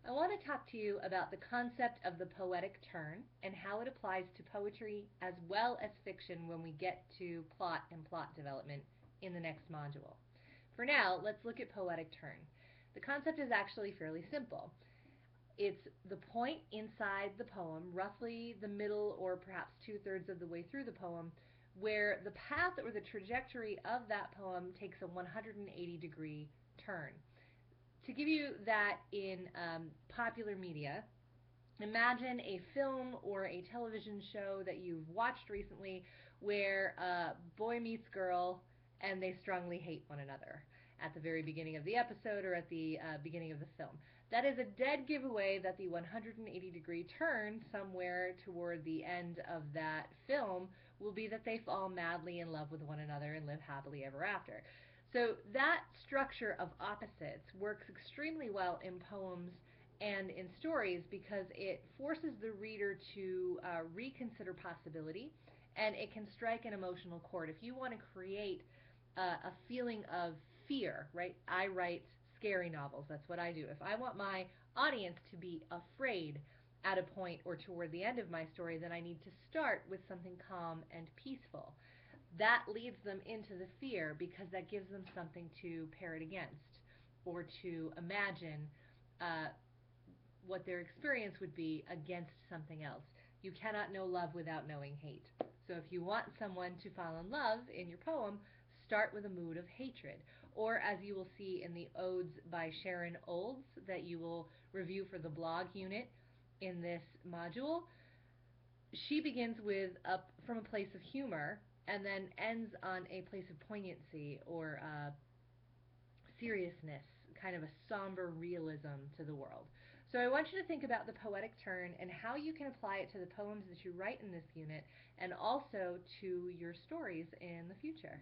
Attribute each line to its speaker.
Speaker 1: I want to talk to you about the concept of the poetic turn and how it applies to poetry as well as fiction when we get to plot and plot development in the next module. For now, let's look at poetic turn. The concept is actually fairly simple. It's the point inside the poem, roughly the middle or perhaps two-thirds of the way through the poem, where the path or the trajectory of that poem takes a 180-degree turn. To give you that in popular media, imagine a film or a television show that you've watched recently where a boy meets girl and they strongly hate one another at the very beginning of the episode or at the beginning of the film. That is a dead giveaway that the 180-degree turn somewhere toward the end of that film will be that they fall madly in love with one another and live happily ever after. So that structure of opposites works extremely well in poems and in stories because it forces the reader to reconsider possibility, and it can strike an emotional chord. If you want to create a feeling of fear, right? I write scary novels. That's what I do. If I want my audience to be afraid at a point or toward the end of my story, then I need to start with something calm and peaceful. That leads them into the fear because that gives them something to parrot against or to imagine what their experience would be against something else. You cannot know love without knowing hate. So if you want someone to fall in love in your poem, start with a mood of hatred. Or as you will see in the odes by Sharon Olds that you will review for the blog unit in this module, she begins from a place of humor and then ends on a place of poignancy or seriousness, kind of a somber realism to the world. So I want you to think about the poetic turn and how you can apply it to the poems that you write in this unit and also to your stories in the future.